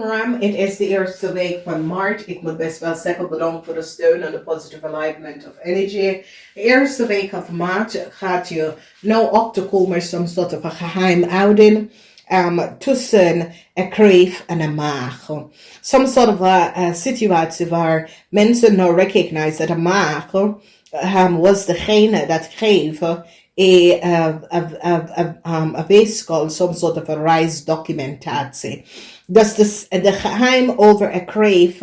Ram, het is de eerste week van maart. Ik moet best wel zeggen bedankt voor de steun en de positive alignment of energy. De eerste week van maart gaat je nou op te komen some sort of een geheimhouding tussen een kreef en een maag. Some sort of a situatie waar mensen nou recognize dat een maag was degene dat geeft a weeskal, some sort of a reisdocumentatie. Dus de geheim over een kreef,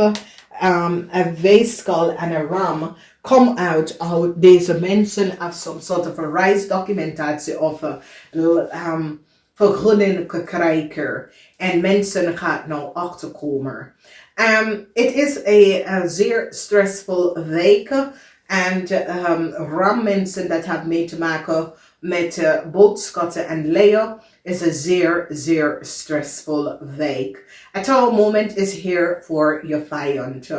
een weeskal en een ram come uit deze mensen of some sort of a reisdocumentatie of vergunning krijgen. En mensen gaat nou achterkomen. Het is een zeer stressvol week. En ram mensen dat hebben mee te maken met boodschatten en leien is een zeer, zeer stressvol week. Het moment is hier voor je vijand.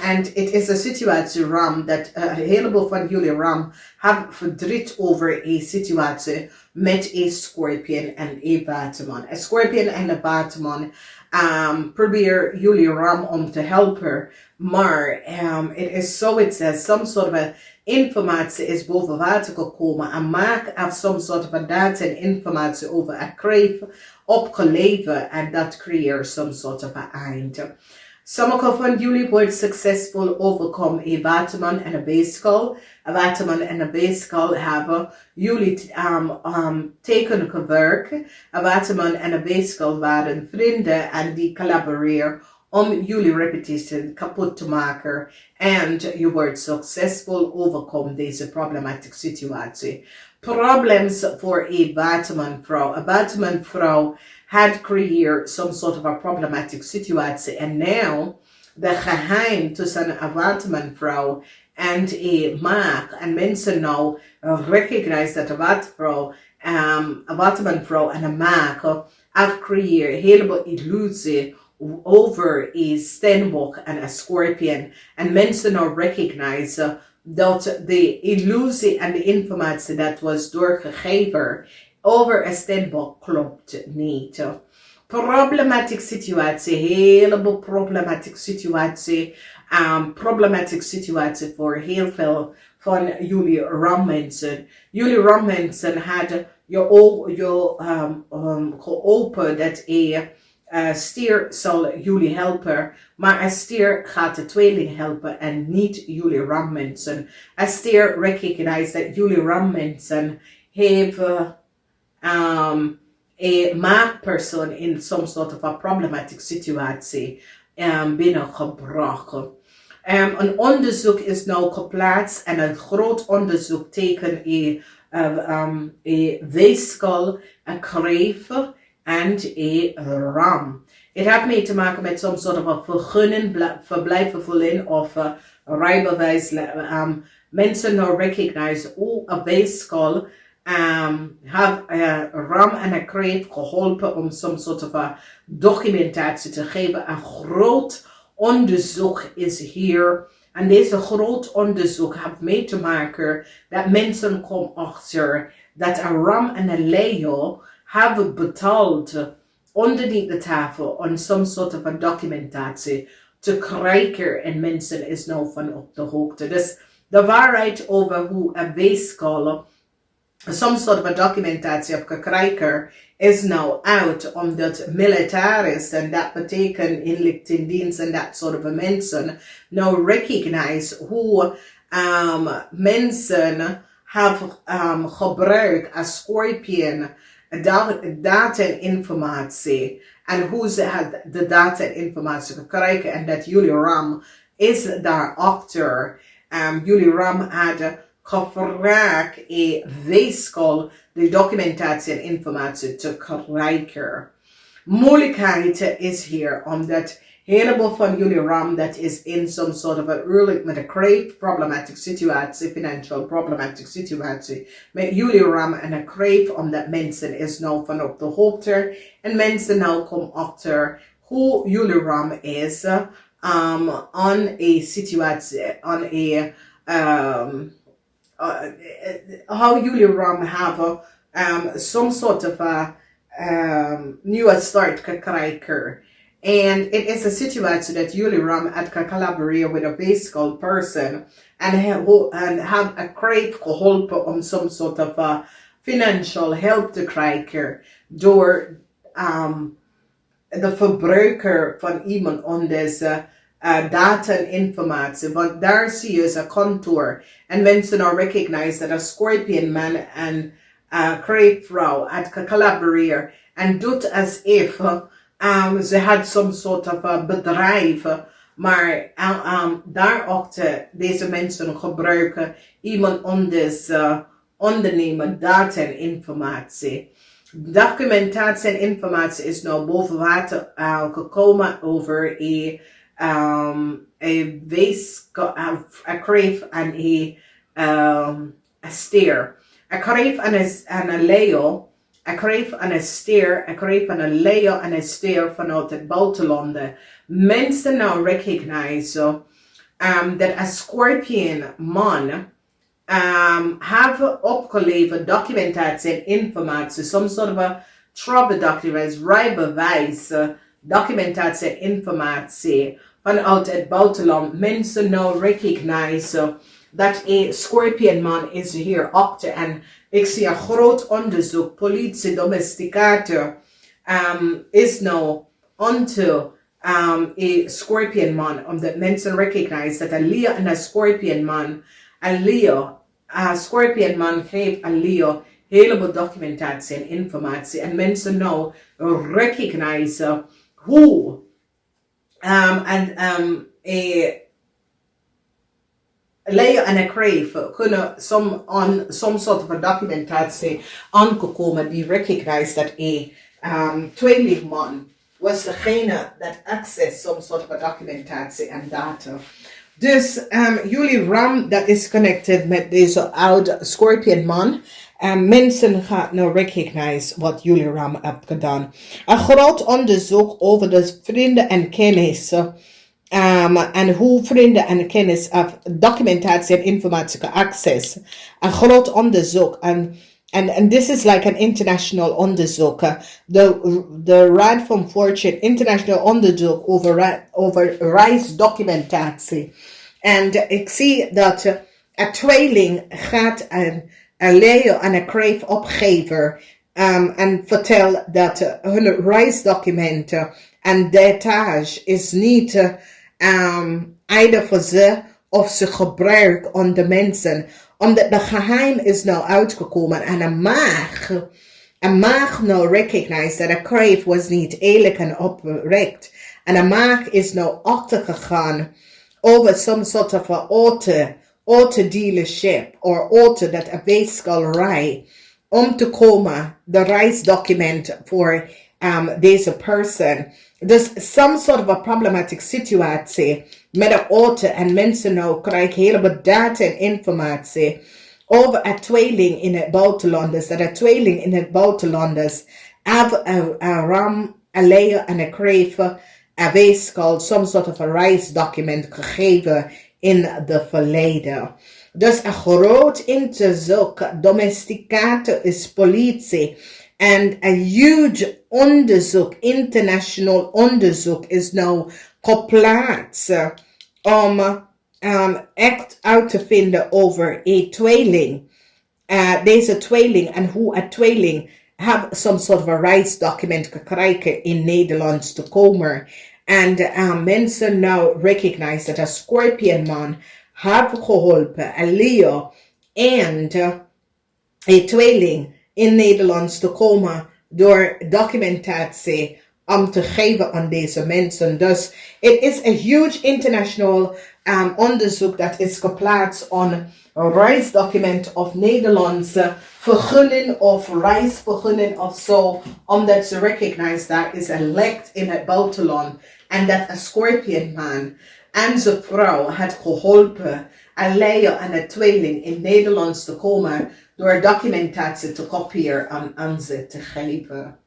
En het is een situatie ram dat een heleboel van jullie ram hebben verdriet over een situatie met een scorpion en een bateman. Een scorpion en een bateman probeer jullie ram om te helpen. Maar het is zoiets dat some sort of informatie is boven water gekomen en maak of some sort of data en informatie over een kreef opgeleverd en dat creëert some sort of eind. Sommige van jullie worden succesvol overkomen een waterman en een beeskal. Een waterman en een beeskal hebben jullie teken gewerkt. Een waterman en een beeskal waren vrienden en die collaboreren om jullie repetitie kapot te maken. En je wordt succesvol overkomen deze problematische situatie. Problems voor een watermanvrouw. Een watermanvrouw had creëerd some sort of a problematic situatie. En nu, de geheim tussen een watermanvrouw en een maag. En mensen nou recognize dat een watermanvrouw en een maag have creëerd een heleboel illusie over een steenbok en een scorpion. En mensen nou recognize dat de illusie en de informatie dat was doorgegeven over een steenbok klopt niet. Problematische situatie, heleboel problematische situatie. Problematische situatie voor heel veel van jullie rammensen. Jullie rammensen hadden geopend dat een stier zal jullie helpen, maar een stier gaat de tweeling helpen en niet jullie rammensen. Een stier recognize dat jullie rammensen hebben een maagpersoon in some sort of a problematic situatie binnengebracht. Een onderzoek is nou geplaatst en een groot onderzoek tekent een weeskal, een kreef en een ram. Het heeft mee te maken met some sort of a vergunning, verblijvenvergunning of rijbewijs. Mensen nou recognize een weeskal have een ram en een kreef geholpen om some sort of a documentatie te geven. Een groot onderzoek is hier. En deze groot onderzoek heeft mee te maken dat mensen komen achter dat een ram en een leeuw hebben betaald onderneath de tafel om some sort of a documentatie te krijgen. En mensen is nou van op de hoogte. Dus de waarheid over hoe een weeskal some sort of a documentatie op gekrijgen is nou uit omdat militaris en dat betekent inlichtingendienst en dat soort of mensen nou recognize hoe mensen hebben gebruikt als scorpion data en informatie en hoe ze de data en informatie gekregen en dat jullie ram is daarachter. Jullie ram hadden gevraagd een weeskal de documentatie en informatie te krijgen. Moeilijkheid is hier omdat heleboel van jullie ram dat is in some sort of a early met een kreef problematic situatie, financial problematic situatie met jullie ram en een kreef omdat mensen is nou van op de hoogte en mensen nou komen achter hoe jullie ram is on een situatie, on een how jullie ram hebben some sort of a nieuwe start krijgen. And it is a situation that jullie ram at collaborate with a physical person and have a crave geholpen om some sort of financial help te krijgen door de verbruiker van iemand anders data en informatie. Want daar zie je een contour. En mensen nou recognize dat een Scorpion man en crave vrouw het collaboreren en doet as if ze had some sort of bedrijf. Maar daarachter deze mensen gebruiken iemand anders ondernemen data en informatie. Documentatie en informatie is nou boven water gekomen over een crave en een steer. Een crave en een Leo. Een crave en een steer. Een crave en een Leo en een steer vanuit het buitenland. Mensen nou recognize dat een Scorpion man have opgeleverd documentatie en informatie, some sort of a trouble documents, rijbewijs, documentatie en informatie vanuit het buitenland. Mensen nou recognize dat een Scorpion man is hier achter en ik zie een groot onderzoek, politie, domesticator is nou onto een Scorpion man, omdat mensen recognize dat een Leo en een Scorpion man, een Leo, Scorpion man geeft aan Leo heleboel documentatie en informatie. En mensen nou recognize hoe Leo en een crave kunnen some sort of documentatie aangekomen die recognize dat een tweelingman was degene dat access some sort of documentatie en data. Dus jullie ram dat is connected met deze oude Scorpion man. Mensen gaan nou recognize wat jullie ram hebben gedaan. Een groot onderzoek over de vrienden en kennis. En hoe vrienden en kennis of documentatie en informatie access. Een groot onderzoek. And this is like an international onderzoek. The Rad from Fortune international onderzoek over reisdocumentatie. En ik zie dat een tweeling gaat een Leo en een crave opgeven en vertel dat hun reisdocumenten en details is niet either voor ze of ze gebruiken onder mensen. Omdat de geheim is nou uitgekomen en een maag nou recognize dat een crave was niet eerlijk en oprecht. En een maag is nou achtergegaan over some sort of a auto dealership or auto dat een weeskalrij om te komen de reisdocument voor deze person. Dus some sort of a problematic situatie met een auto en mensen nou krijgen heleboel data en informatie over een tweeling in het buitenland. Dat een tweeling in het buitenland have a ram, a Leo en een crave, een weeskal, some sort of a reisdocument gegeven in de verleden. Dus een groot onderzoek, domesticator is politie. En een huge onderzoek, international onderzoek is nou geplaatst om echt uit te vinden over een tweeling. Deze tweeling en hoe een tweeling have some sort of a reisdocument gekregen in Nederland te komen. En mensen nou recognize dat een Scorpion man heeft geholpen, een Leo en een tweeling in Nederland te komen door documentatie om te geven aan deze mensen. Dus het is een huge international onderzoek dat is geplaatst aan reisdocument of Nederlandse vergunning of reisvergunning of zo, omdat ze recognize dat is een licht in het buitenland en dat een Scorpion man en zijn vrouw had geholpen een Leo en een tweeling in Nederland te komen door documentatie te kopiëren en aan ze te geven.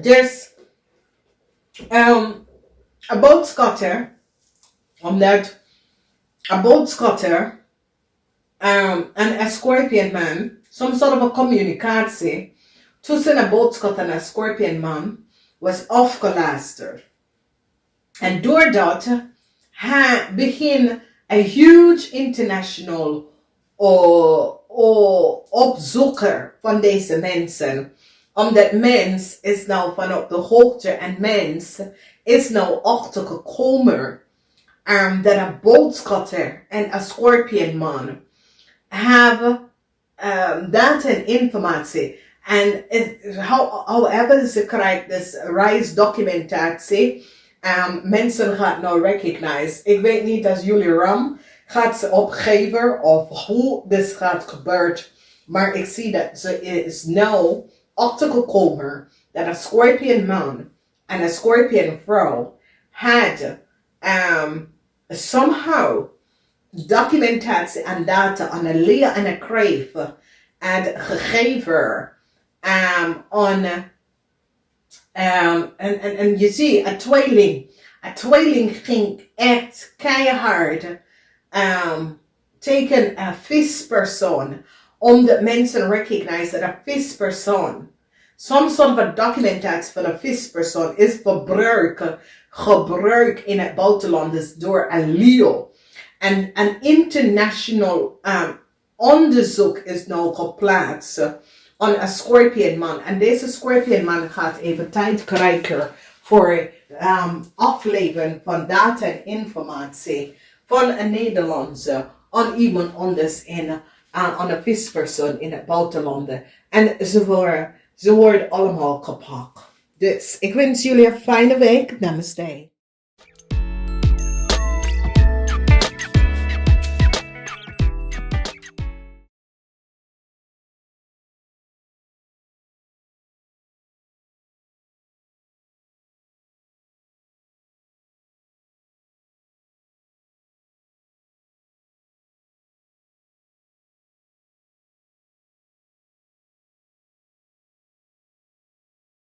Dus een boodschatter, omdat een boodschatter En een Scorpion man, some sort of a communicatie tussen een boodschap en een Scorpion man was afgelasterd. En doordat hij begin een huge international opzoeker van deze mensen. Omdat mens is nou van op de hoogte en mens is nou achtergekomen dat een boodschatter en een Scorpion man hebben data en informatie. En however ze krijgt dus reisdocumentatie, mensen gaan nou recognize. Ik weet niet als jullie ram gaat ze opgeven of hoe dit gaat gebeuren. Maar ik zie dat ze is nou achtergekomen dat een Scorpion man en een Scorpion vrouw had somehow documentatie en data aan een leer en een kreef had gegeven en je ziet een tweeling ging echt keihard tegen een vispersoon omdat mensen recognize dat een vispersoon some sort of a documentatie van een vispersoon is gebruik in het buitenland dus door een leeuw. En een international onderzoek is nou geplaatst aan een Scorpion man. En deze Scorpion man gaat even tijd krijgen voor afleveren van data en informatie van een Nederlandse aan iemand anders aan een vispersoon in het buitenland. En ze worden allemaal gepakt. Dus ik wens jullie een fijne week. Namaste.